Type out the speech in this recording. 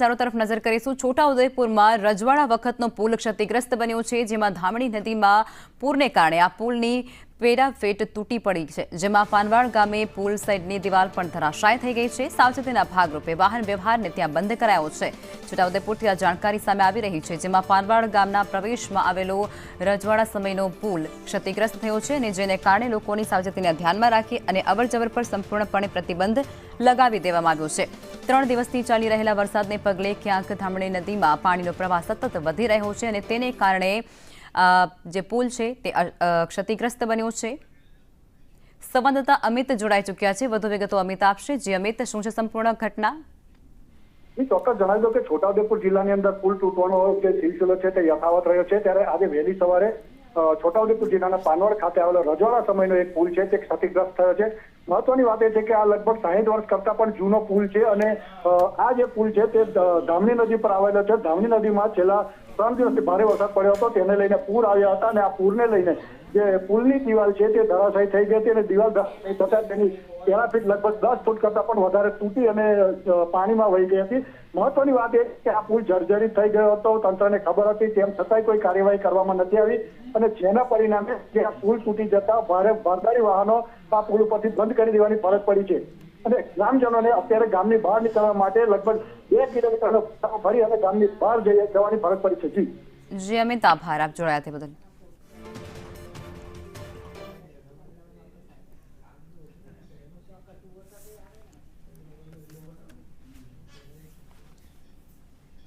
ચારો તરફ નજર કરીશું। છોટાઉદેપુરમાં રજવાડા વખતનો પુલ ક્ષતિગ્રસ્ત બન્યો છે, જેમાં ધામણી નદીમાં પૂરને કારણે આ પુલની પેરાફેટ તૂટી પડી છે, જેમાં પાનવાડ ગામે પુલ સાઈડની દિવાલ પણ ધરાશાય થઈ ગઈ છે। સાવચેતીના ભાગરૂપે વાહન વ્યવહારને ત્યાં બંધ કરાયો છે। છોટાઉદેપુરથી આ જાણકારી સામે આવી રહી છે, જેમાં પાનવાડ ગામના પ્રવેશમાં આવેલો રજવાડા સમયનો પુલ ક્ષતિગ્રસ્ત થયો છે અને જેને કારણે લોકોની સાવચેતીને ધ્યાનમાં રાખી અને અવરજવર પર સંપૂર્ણપણે પ્રતિબંધ લગાવી દેવામાં આવ્યો છે। 3 દિવસથી ચાલી રહેલા વરસાદને પગલે ક્યાંક ધામણી નદીમાં પાણીનો પ્રવાહ સતત વધી રહ્યો છે અને તેને કારણે જે પુલ છે તે ક્ષતિગ્રસ્ત બન્યો છે। સંવાદદાતા અમિત જોડાઈ ચૂક્યા છે, વધુ વિગતો અમિત આપશે। જે અમિત, શું છે સંપૂર્ણ ઘટના? ચોક્કસ જણાવી દો કે છોટાઉદેપુર જિલ્લાની અંદર પુલ તૂટવાનો જે સિલસિલો છે તે યથાવત રહ્યો છે, ત્યારે આજે વહેલી સવારે છોટાઉદેપુર જિલ્લાના પાનવાડ ખાતે આવેલો રજવાડા સમયનો એક પુલ છે તે ક્ષતિગ્રસ્ત થયો છે। મહત્વની વાત એ છે કે આ લગભગ 60 વર્ષ કરતા પણ જૂનો પુલ છે અને આ જે પુલ છે તે ધામણી નદી પર આવેલો છે। ધામણી નદીમાં છેલ્લા 3 દિવસથી ભારે વરસાદ પડ્યો હતો, તેને લઈને પૂર આવ્યા હતા અને આ પૂરને લઈને જે પુલની દિવાલ છે તે ધરાશાયી થઈ ગઈ હતી અને દિવાલ ધરાશાયી થતા તેની પેરાફીટ લગભગ 10 ફૂટ કરતા પણ વધારે તૂટી અને પાણીમાં વહી ગઈ હતી। મહત્વની વાત એ કે આ પુલ જર્જરિત થઈ ગયો હતો, તંત્રને ખબર હતી, તેમ છતાંય કોઈ કાર્યવાહી કરવામાં નથી આવી અને જેના પરિણામે જે આ પુલ તૂટી જતા ભારદારી વાહનો આ પુલ ઉપરથી બંધ કરી દેવાની ફરજ પડી છે અને ગ્રામજનોને અત્યારે ગામની બહાર નીકળવા માટે લગભગ 2 કિલોમીટર ફરી અને ગામની બહાર જવાની ફરજ પડી છે। જી અમિત, આભાર આપ જોડાયા તે બદલ।